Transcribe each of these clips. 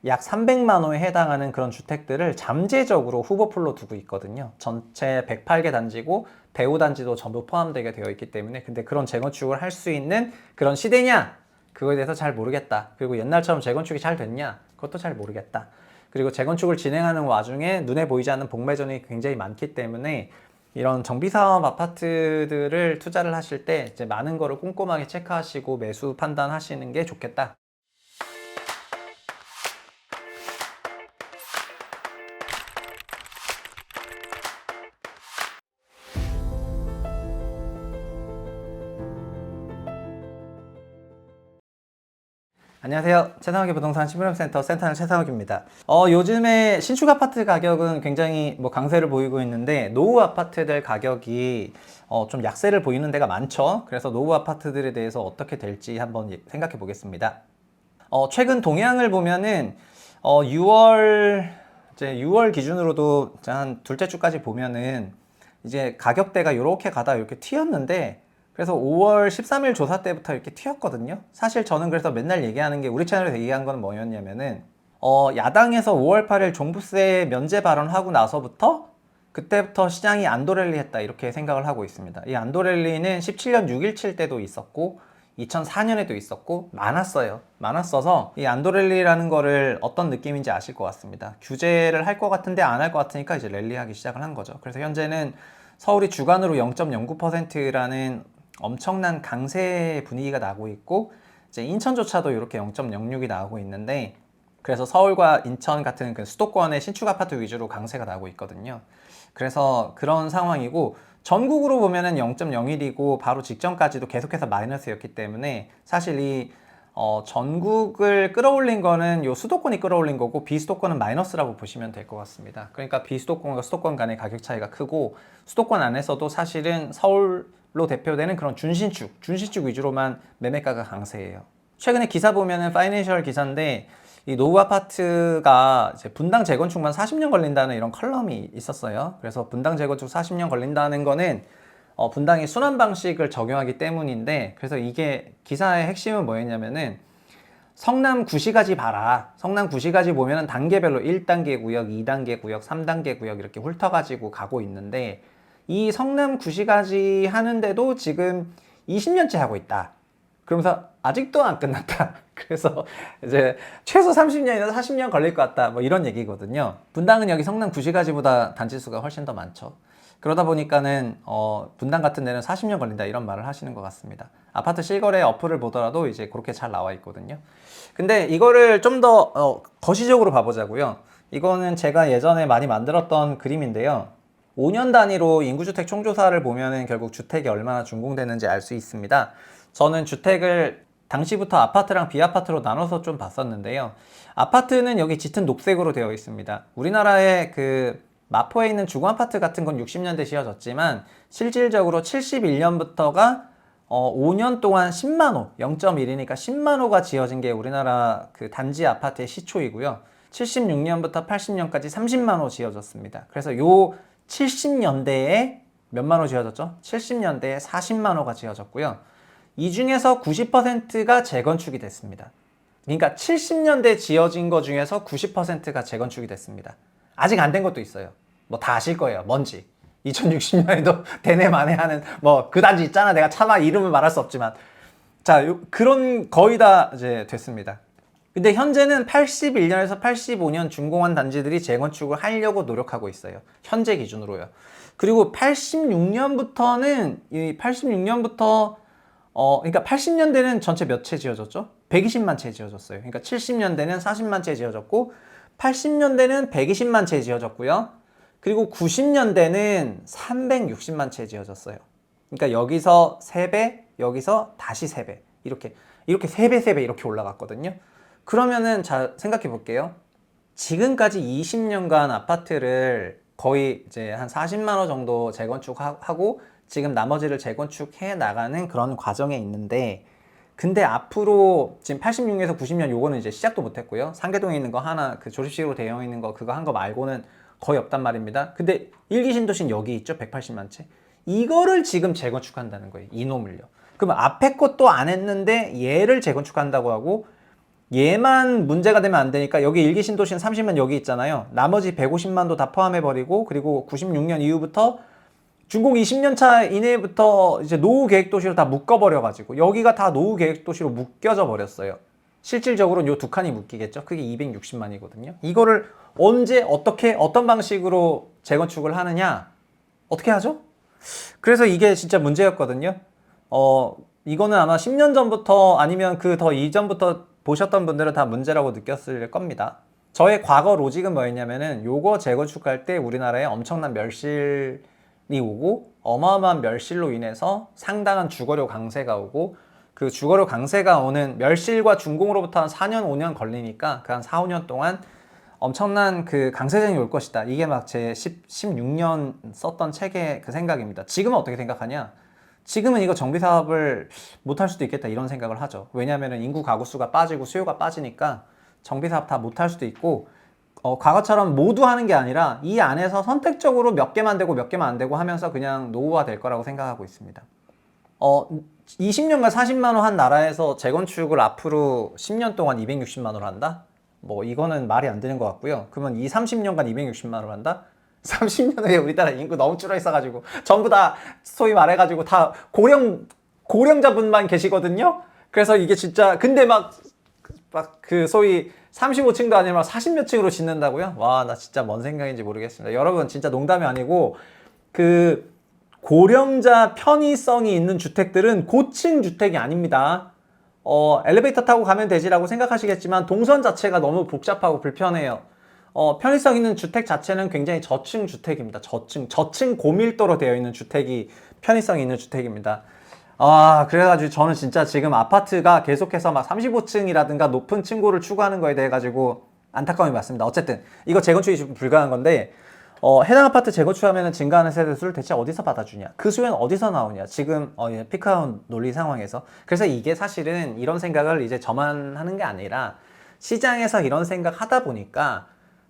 약 300만 호에 해당하는 그런 주택들을 잠재적으로 후보풀로 두고 있거든요. 전체 108개 단지고 대우 단지도 전부 포함되게 되어 있기 때문에, 근데 그런 재건축을 할 수 있는 그런 시대냐? 그거에 대해서 잘 모르겠다. 그리고 옛날처럼 재건축이 잘 됐냐? 그것도 잘 모르겠다. 그리고 재건축을 진행하는 와중에 눈에 보이지 않는 복매전이 굉장히 많기 때문에 이런 정비사업 아파트들을 투자를 하실 때 이제 많은 거를 꼼꼼하게 체크하시고 매수 판단하시는 게 좋겠다. 안녕하세요. 최상욱의 부동산 신부름센터 센터장 최상욱입니다. 요즘에 신축 아파트 가격은 굉장히 강세를 보이고 있는데 노후 아파트들 가격이 좀 약세를 보이는 데가 많죠. 그래서 노후 아파트들에 대해서 어떻게 될지 한번 생각해 보겠습니다. 최근 동향을 보면은 6월 기준으로도 한 둘째 주까지 보면은 이제 가격대가 이렇게 가다 이렇게 튀었는데, 그래서 5월 13일 조사 때부터 이렇게 튀었거든요. 사실 저는 그래서 맨날 얘기하는 게, 우리 채널에서 얘기한 건 뭐였냐면은 야당에서 5월 8일 종부세 면제 발언하고 나서부터 그때부터 시장이 안도랠리 했다, 이렇게 생각을 하고 있습니다. 이 안도랠리는 17년 6.17 때도 있었고 2004년에도 있었고 많았어서 이 안도랠리라는 거를 어떤 느낌인지 아실 것 같습니다. 규제를 할 것 같은데 안 할 것 같으니까 이제 랠리하기 시작을 한 거죠. 그래서 현재는 서울이 주간으로 0.09%라는 엄청난 강세 분위기가 나고 있고, 이제 인천조차도 이렇게 0.06이 나오고 있는데, 그래서 서울과 인천 같은 그 수도권의 신축 아파트 위주로 강세가 나고 있거든요. 그래서 그런 상황이고, 전국으로 보면은 0.01이고 바로 직전까지도 계속해서 마이너스였기 때문에, 사실 이 전국을 끌어올린 거는 요 수도권이 끌어올린 거고, 비수도권은 마이너스라고 보시면 될 것 같습니다. 그러니까 비수도권과 수도권 간의 가격 차이가 크고, 수도권 안에서도 사실은 서울로 대표되는 그런 준신축 위주로만 매매가가 강세예요. 최근에 기사 보면은 파이낸셜 기사인데, 이 노후 아파트가 이제 분당 재건축만 40년 걸린다는 이런 컬럼이 있었어요. 그래서 분당 재건축 40년 걸린다는 거는 분당의 순환 방식을 적용하기 때문인데, 그래서 이게 기사의 핵심은 뭐였냐면은, 성남 구시가지 봐라. 성남 구시가지 보면은 단계별로 1단계 구역, 2단계 구역, 3단계 구역 이렇게 훑어가지고 가고 있는데, 이 성남 구시가지 하는데도 지금 20년째 하고 있다. 그러면서 아직도 안 끝났다. 그래서 이제 최소 30년이나 40년 걸릴 것 같다. 뭐 이런 얘기거든요. 분당은 여기 성남 구시가지보다 단지수가 훨씬 더 많죠. 그러다 보니까는 분당 같은 데는 40년 걸린다, 이런 말을 하시는 것 같습니다. 아파트 실거래 어플을 보더라도 이제 그렇게 잘 나와 있거든요. 근데 이거를 좀 더 거시적으로 봐보자고요. 이거는 제가 예전에 많이 만들었던 그림인데요. 5년 단위로 인구주택 총조사를 보면은 결국 주택이 얼마나 준공되는지 알 수 있습니다. 저는 주택을 당시부터 아파트랑 비아파트로 나눠서 좀 봤었는데요. 아파트는 여기 짙은 녹색으로 되어 있습니다. 우리나라의 그 마포에 있는 주거아파트 같은 건 60년대 지어졌지만, 실질적으로 71년부터가 5년 동안 10만 호, 0.1이니까 10만 호가 지어진 게 우리나라 그 단지 아파트의 시초이고요. 76년부터 80년까지 30만 호 지어졌습니다. 그래서 요 70년대에 몇만 호 지어졌죠? 70년대에 40만 호가 지어졌고요. 이 중에서 90%가 재건축이 됐습니다. 그러니까 70년대 지어진 거 중에서 90%가 재건축이 됐습니다. 아직 안 된 것도 있어요. 뭐 다 아실 거예요. 뭔지. 2060년에도 대내 만회하는 뭐 그 단지 있잖아. 내가 차마 이름을 말할 수 없지만, 자, 그런 거의 다 이제 됐습니다. 근데 현재는 81년에서 85년 준공한 단지들이 재건축을 하려고 노력하고 있어요. 현재 기준으로요. 그리고 86년부터는 이 86년부터 그러니까 80년대는 전체 몇 채 지어졌죠? 120만 채 지어졌어요. 그러니까 70년대는 40만 채 지어졌고, 80년대는 120만 채 지어졌고요. 그리고 90년대는 360만 채 지어졌어요. 그러니까 여기서 3배, 여기서 다시 3배. 이렇게 3배 이렇게 올라갔거든요. 그러면은 자, 생각해 볼게요. 지금까지 20년간 아파트를 거의 이제 한 40만 호 정도 재건축하고 지금 나머지를 재건축해 나가는 그런 과정에 있는데, 근데 앞으로 지금 86에서 90년 요거는 이제 시작도 못 했고요. 상계동에 있는 거 하나, 그 조립식으로 되어 있는 거 그거 한 거 말고는 거의 없단 말입니다. 근데 일기 신도시는 여기 있죠. 180만 채. 이거를 지금 재건축한다는 거예요. 이놈을요. 그러면 앞에 것도 안 했는데 얘를 재건축한다고 하고, 얘만 문제가 되면 안 되니까 여기 일기 신도시는 30만 여기 있잖아요. 나머지 150만도 다 포함해버리고 그리고 96년 이후부터 준공 20년 차 이내부터 이제 노후 계획 도시로 다 묶어버려가지고 여기가 다 노후 계획 도시로 묶여져 버렸어요. 실질적으로는 요 두 칸이 묶이겠죠. 그게 260만이거든요. 이거를 언제 어떻게 어떤 방식으로 재건축을 하느냐 어떻게 하죠? 그래서 이게 진짜 문제였거든요. 이거는 아마 10년 전부터 아니면 그 더 이전부터 보셨던 분들은 다 문제라고 느꼈을 겁니다. 저의 과거 로직은 뭐였냐면은 요거 재건축할 때 우리나라에 엄청난 멸실이 오고 어마어마한 멸실로 인해서 상당한 주거료 강세가 오고 그 주거료 강세가 오는 멸실과 준공으로부터 한 4년 5년 걸리니까 그 한 4, 5년 동안 엄청난 그 강세장이 올 것이다. 이게 막 제 16년 썼던 책의 그 생각입니다. 지금은 어떻게 생각하냐? 지금은 이거 정비 사업을 못할 수도 있겠다 이런 생각을 하죠. 왜냐하면 인구 가구 수가 빠지고 수요가 빠지니까 정비 사업 다 못할 수도 있고 과거처럼 모두 하는 게 아니라 이 안에서 선택적으로 몇 개만 되고 몇 개만 안 되고 하면서 그냥 노후화 될 거라고 생각하고 있습니다. 20년간 40만 원 한 나라에서 재건축을 앞으로 10년 동안 260만 원 한다? 뭐 이거는 말이 안 되는 것 같고요. 그러면 30년간 260만 원 한다? 30년 후에 우리나라 인구 너무 줄어 있어가지고 전부 다 소위 말해가지고 다 고령자분만 계시거든요. 그래서 이게 진짜 근데 막 그 소위 35층도 아니라 40몇 층으로 짓는다고요? 와, 나 진짜 뭔 생각인지 모르겠습니다. 여러분 진짜 농담이 아니고 그 고령자 편의성이 있는 주택들은 고층 주택이 아닙니다. 엘리베이터 타고 가면 되지라고 생각하시겠지만 동선 자체가 너무 복잡하고 불편해요. 편의성 있는 주택 자체는 굉장히 저층 주택입니다. 저층 고밀도로 되어 있는 주택이 편의성 있는 주택입니다. 그래가지고 저는 진짜 지금 아파트가 계속해서 막 35층이라든가 높은 층고를 추구하는 거에 대해 가지고 안타까움이 많습니다. 어쨌든 이거 재건축이 지금 불가한 건데 해당 아파트 재건축하면 증가하는 세대수를 대체 어디서 받아주냐? 그 수요는 어디서 나오냐? 지금 피크아웃 논리 상황에서. 그래서 이게 사실은 이런 생각을 이제 저만 하는 게 아니라 시장에서 이런 생각 하다 보니까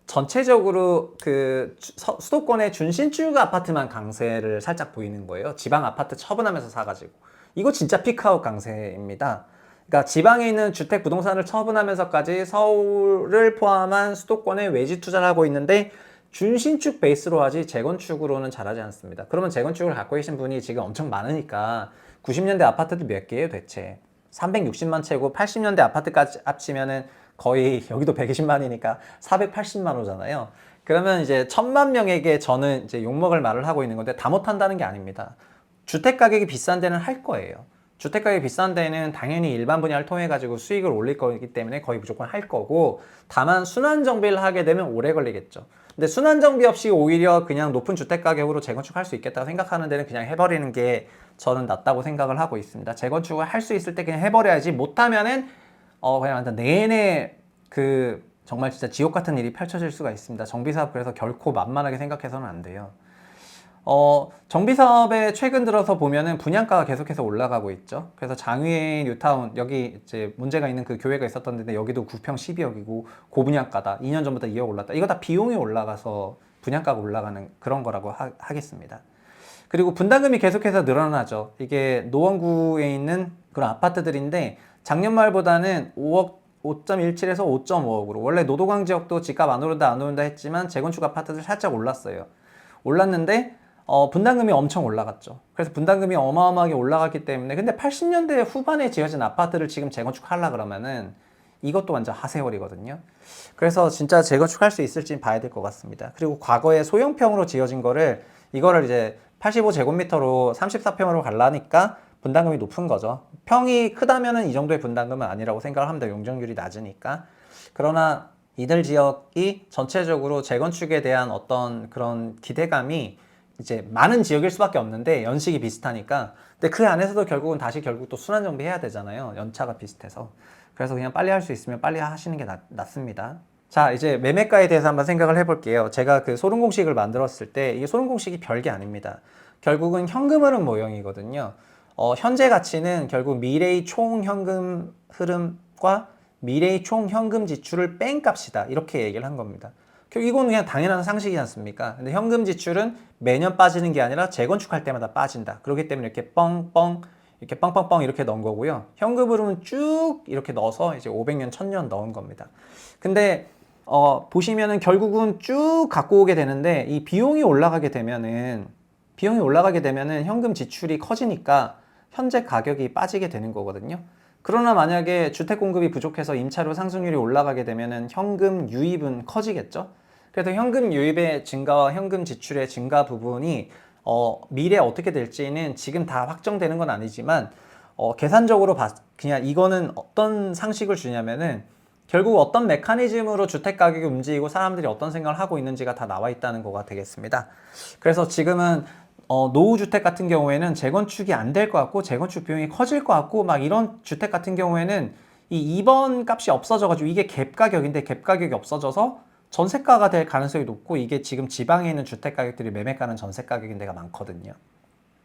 전체적으로 그 수도권의 준신축 아파트만 강세를 살짝 보이는 거예요. 지방 아파트 처분하면서 사가지고. 이거 진짜 피크아웃 강세입니다. 그러니까 지방에 있는 주택 부동산을 처분하면서까지 서울을 포함한 수도권에 외지 투자를 하고 있는데 준신축 베이스로 하지 재건축으로는 잘하지 않습니다. 그러면 재건축을 갖고 계신 분이 지금 엄청 많으니까 90년대 아파트들 몇 개예요 대체? 360만 채고 80년대 아파트까지 합치면은 거의 여기도 120만이니까 480만 호잖아요. 그러면 이제 1000만 명에게 저는 이제 욕먹을 말을 하고 있는 건데 다 못한다는 게 아닙니다. 주택 가격이 비싼 데는 할 거예요. 주택 가격이 비싼 데는 당연히 일반 분야를 통해 가지고 수익을 올릴 거기 때문에 거의 무조건 할 거고 다만 순환 정비를 하게 되면 오래 걸리겠죠. 근데 순환 정비 없이 오히려 그냥 높은 주택 가격으로 재건축할 수 있겠다고 생각하는 데는 그냥 해버리는 게 저는 낫다고 생각을 하고 있습니다. 재건축을 할 수 있을 때 그냥 해버려야지 못하면은 그냥 완전 내내 그 정말 진짜 지옥 같은 일이 펼쳐질 수가 있습니다. 정비사업 그래서 결코 만만하게 생각해서는 안 돼요. 정비사업에 최근 들어서 보면은 분양가가 계속해서 올라가고 있죠. 그래서 장위의 뉴타운 여기 이제 문제가 있는 그 교회가 있었던 데인데 여기도 9평 12억이고 고분양가다. 2년 전부터 2억 올랐다. 이거 다 비용이 올라가서 분양가가 올라가는 그런 거라고 하겠습니다. 그리고 분담금이 계속해서 늘어나죠. 이게 노원구에 있는 그런 아파트들인데 작년 말보다는 5.17에서 5.5억으로 원래 노도강 지역도 집값 안 오른다 했지만 재건축 아파트들 살짝 올랐어요. 올랐는데 분담금이 엄청 올라갔죠. 그래서 분담금이 어마어마하게 올라갔기 때문에 근데 80년대 후반에 지어진 아파트를 지금 재건축하려 그러면은 이것도 완전 하세월이거든요. 그래서 진짜 재건축할 수 있을지 봐야 될 것 같습니다. 그리고 과거에 소형평으로 지어진 이거를 이제 85제곱미터로 34평으로 가려니까 분담금이 높은 거죠. 평이 크다면은 이 정도의 분담금은 아니라고 생각을 합니다. 용적률이 낮으니까. 그러나 이들 지역이 전체적으로 재건축에 대한 어떤 그런 기대감이 이제 많은 지역일 수밖에 없는데 연식이 비슷하니까 근데 그 안에서도 결국 또 순환 정비해야 되잖아요. 연차가 비슷해서. 그래서 그냥 빨리 할 수 있으면 빨리 하시는 게 낫습니다. 자, 이제 매매가에 대해서 한번 생각을 해볼게요. 제가 그 소름 공식을 만들었을 때 이게 소름 공식이 별게 아닙니다. 결국은 현금 흐름 모형이거든요. 현재 가치는 결국 미래의 총 현금 흐름과 미래의 총 현금 지출을 뺀 값이다. 이렇게 얘기를 한 겁니다. 이거는 그냥 당연한 상식이지 않습니까? 근데 현금 지출은 매년 빠지는 게 아니라 재건축할 때마다 빠진다. 그렇기 때문에 이렇게 뻥뻥 이렇게 빵빵빵 이렇게 넣은 거고요. 현금 흐름은 쭉 이렇게 넣어서 이제 500년, 1000년 넣은 겁니다. 근데 보시면은 결국은 쭉 갖고 오게 되는데 이 비용이 올라가게 되면은 현금 지출이 커지니까 현재 가격이 빠지게 되는 거거든요. 그러나 만약에 주택 공급이 부족해서 임차료 상승률이 올라가게 되면은 현금 유입은 커지겠죠. 그래서 현금 유입의 증가와 현금 지출의 증가 부분이 미래에 어떻게 될지는 지금 다 확정되는 건 아니지만 계산적으로 그냥 이거는 어떤 상식을 주냐면은 결국 어떤 메커니즘으로 주택 가격이 움직이고 사람들이 어떤 생각을 하고 있는지가 다 나와 있다는 거가 되겠습니다. 그래서 지금은 노후 주택 같은 경우에는 재건축이 안 될 것 같고 재건축 비용이 커질 것 같고 막 이런 주택 같은 경우에는 이 2번 값이 없어져가지고 이게 갭 가격인데 갭 가격이 없어져서 전세가가 될 가능성이 높고 이게 지금 지방에 있는 주택 가격들이 매매가는 전세 가격인 데가 많거든요.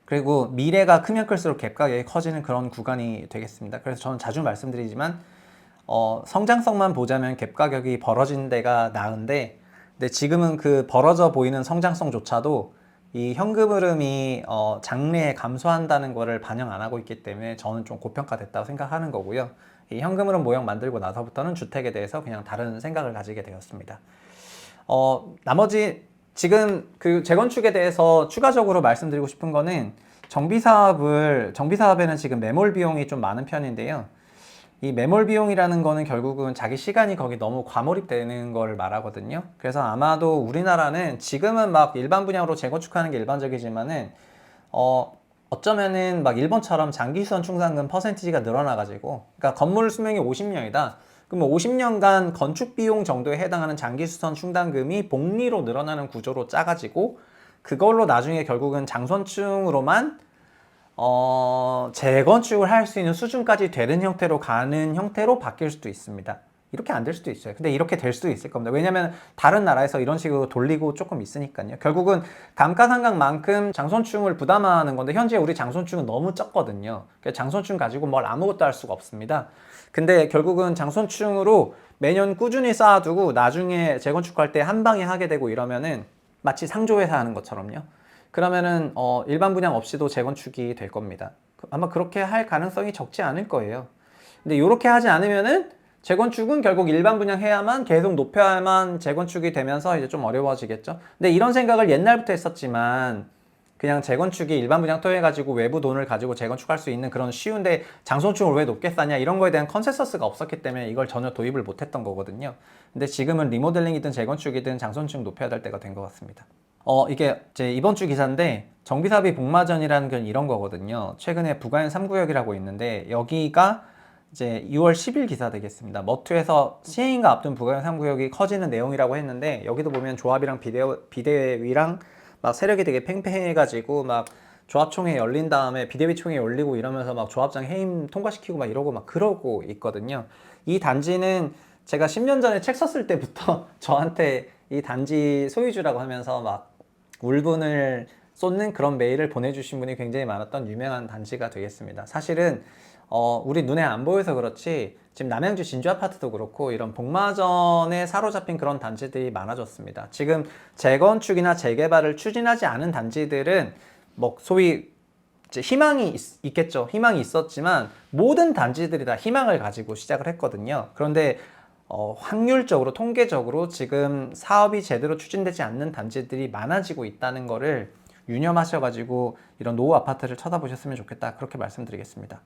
그리고 미래가 크면 클수록 갭 가격이 커지는 그런 구간이 되겠습니다. 그래서 저는 자주 말씀드리지만 성장성만 보자면 갭 가격이 벌어진 데가 나은데 근데 지금은 그 벌어져 보이는 성장성조차도 이 현금 흐름이 장래에 감소한다는 거를 반영 안 하고 있기 때문에 저는 좀 고평가됐다고 생각하는 거고요. 이 현금 흐름 모형 만들고 나서부터는 주택에 대해서 그냥 다른 생각을 가지게 되었습니다. 나머지 지금 그 재건축에 대해서 추가적으로 말씀드리고 싶은 거는 정비사업에는 지금 매몰 비용이 좀 많은 편인데요. 이 매몰 비용이라는 거는 결국은 자기 시간이 거기 너무 과몰입되는 걸 말하거든요. 그래서 아마도 우리나라는 지금은 막 일반 분양으로 재건축하는 게 일반적이지만은 어쩌면은 막 일본처럼 장기수선 충당금 퍼센티지가 늘어나가지고 그러니까 건물 수명이 50년이다. 그럼 50년간 건축 비용 정도에 해당하는 장기수선 충당금이 복리로 늘어나는 구조로 짜가지고 그걸로 나중에 결국은 장선충으로만 재건축을 할 수 있는 수준까지 되는 형태로 가는 형태로 바뀔 수도 있습니다. 이렇게 안 될 수도 있어요. 근데 이렇게 될 수도 있을 겁니다. 왜냐면 다른 나라에서 이런 식으로 돌리고 조금 있으니까요. 결국은 감가상각만큼 장선충을 부담하는 건데 현재 우리 장선충은 너무 적거든요. 장선충 가지고 뭘 아무것도 할 수가 없습니다. 근데 결국은 장선충으로 매년 꾸준히 쌓아두고 나중에 재건축할 때 한 방에 하게 되고 이러면은 마치 상조회사 하는 것처럼요. 그러면은 일반 분양 없이도 재건축이 될 겁니다. 아마 그렇게 할 가능성이 적지 않을 거예요. 근데 이렇게 하지 않으면은 재건축은 결국 일반 분양해야만 계속 높여야만 재건축이 되면서 이제 좀 어려워지겠죠. 근데 이런 생각을 옛날부터 했었지만 그냥 재건축이 일반 분양 토해가지고 외부 돈을 가지고 재건축할 수 있는 그런 쉬운데 장선충을 왜 높게 싸냐 이런 거에 대한 컨센서스가 없었기 때문에 이걸 전혀 도입을 못했던 거거든요. 근데 지금은 리모델링이든 재건축이든 장선충 높여야 될 때가 된 것 같습니다. 이게 제 이번 주 기사인데 정비사업이 복마전이라는 건 이런 거거든요. 최근에 부가현 3구역이라고 있는데 여기가 이제 6월 10일 기사 되겠습니다. 머투에서 시행인가 앞둔 부가현 3구역이 커지는 내용이라고 했는데 여기도 보면 조합이랑 비대위랑 막 세력이 되게 팽팽해가지고 막 조합총회 열린 다음에 비대위 총회 열리고 이러면서 막 조합장 해임 통과시키고 막 이러고 막 그러고 있거든요. 이 단지는 제가 10년 전에 책 썼을 때부터 저한테 이 단지 소유주라고 하면서 막 울분을 쏟는 그런 메일을 보내주신 분이 굉장히 많았던 유명한 단지가 되겠습니다. 사실은 우리 눈에 안 보여서 그렇지 지금 남양주 진주 아파트도 그렇고 이런 복마전에 사로잡힌 그런 단지들이 많아졌습니다. 지금 재건축이나 재개발을 추진하지 않은 단지들은 뭐 소위 이제 희망이 있겠죠. 희망이 있었지만 모든 단지들이 다 희망을 가지고 시작을 했거든요. 그런데 확률적으로 통계적으로 지금 사업이 제대로 추진되지 않는 단지들이 많아지고 있다는 거를 유념하셔가지고 이런 노후 아파트를 쳐다보셨으면 좋겠다 그렇게 말씀드리겠습니다.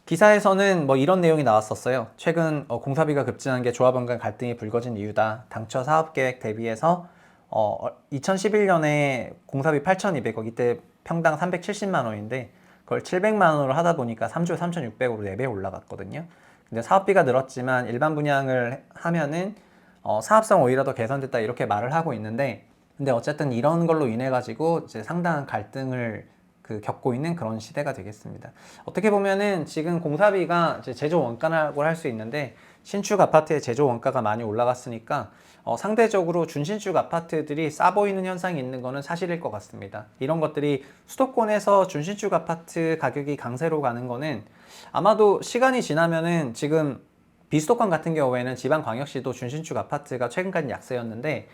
기사에서는 뭐 이런 내용이 나왔었어요. 최근 공사비가 급증한 게 조합원 간 갈등이 불거진 이유다. 당초 사업계획 대비해서 2011년에 공사비 8,200억 이때 평당 370만 원인데 그걸 700만 원으로 하다 보니까 3조 3,600으로 4배 올라갔거든요. 근데 사업비가 늘었지만 일반 분양을 하면은 사업성 오히려 더 개선됐다 이렇게 말을 하고 있는데 근데 어쨌든 이런 걸로 인해 가지고 이제 상당한 갈등을 겪고 있는 그런 시대가 되겠습니다. 어떻게 보면은 지금 공사비가 이제 제조 원가라고 할 수 있는데 신축 아파트의 제조 원가가 많이 올라갔으니까 상대적으로 준신축 아파트들이 싸 보이는 현상이 있는 거는 사실일 것 같습니다. 이런 것들이 수도권에서 준신축 아파트 가격이 강세로 가는 거는 아마도 시간이 지나면은 지금 비수도권 같은 경우에는 지방광역시도 준신축 아파트가 최근까지 약세였는데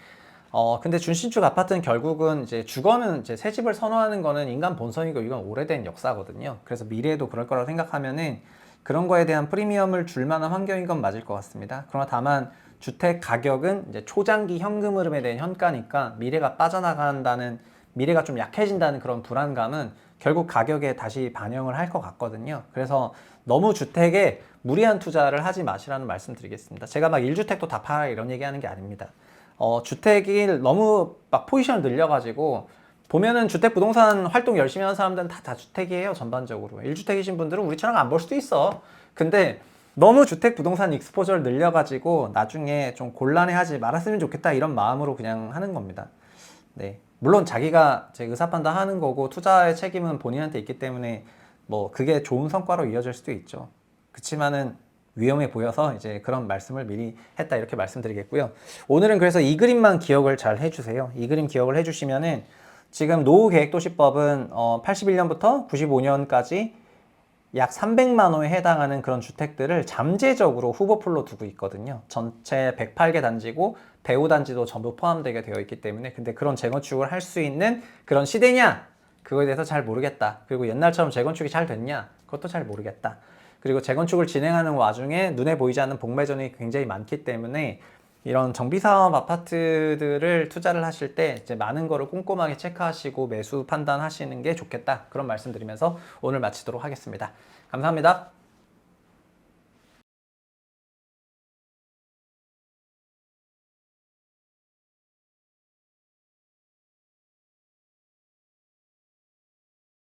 근데 준신축 아파트는 결국은 이제 주거는 이제 새 집을 선호하는 거는 인간 본성이고 이건 오래된 역사거든요. 그래서 미래에도 그럴 거라고 생각하면은 그런 거에 대한 프리미엄을 줄 만한 환경인 건 맞을 것 같습니다. 그러나 다만 주택 가격은 이제 초장기 현금 흐름에 대한 현가니까 미래가 빠져나간다는, 미래가 좀 약해진다는 그런 불안감은 결국 가격에 다시 반영을 할 것 같거든요. 그래서 너무 주택에 무리한 투자를 하지 마시라는 말씀 드리겠습니다. 제가 막 1주택도 다 팔아 이런 얘기하는 게 아닙니다. 주택이 너무 막 포지션을 늘려가지고 보면은 주택 부동산 활동 열심히 하는 사람들은 다 다주택이에요. 전반적으로 1주택이신 분들은 우리처럼 안 볼 수도 있어. 근데 너무 주택 부동산 익스포저를 늘려가지고 나중에 좀 곤란해하지 말았으면 좋겠다 이런 마음으로 그냥 하는 겁니다. 네, 물론 자기가 제 의사 판단하는 거고 투자의 책임은 본인한테 있기 때문에 뭐 그게 좋은 성과로 이어질 수도 있죠. 그치만은 위험해 보여서 이제 그런 말씀을 미리 했다 이렇게 말씀드리겠고요. 오늘은 그래서 이 그림만 기억을 잘 해주세요. 이 그림 기억을 해주시면은 지금 노후계획도시법은 81년부터 95년까지 약 300만 호에 해당하는 그런 주택들을 잠재적으로 후보풀로 두고 있거든요. 전체 108개 단지고 대우 단지도 전부 포함되게 되어 있기 때문에, 근데 그런 재건축을 할 수 있는 그런 시대냐? 그거에 대해서 잘 모르겠다. 그리고 옛날처럼 재건축이 잘 됐냐? 그것도 잘 모르겠다. 그리고 재건축을 진행하는 와중에 눈에 보이지 않는 복매전이 굉장히 많기 때문에 이런 정비사업 아파트들을 투자를 하실 때 이제 많은 거를 꼼꼼하게 체크하시고 매수 판단하시는 게 좋겠다. 그런 말씀 드리면서 오늘 마치도록 하겠습니다. 감사합니다.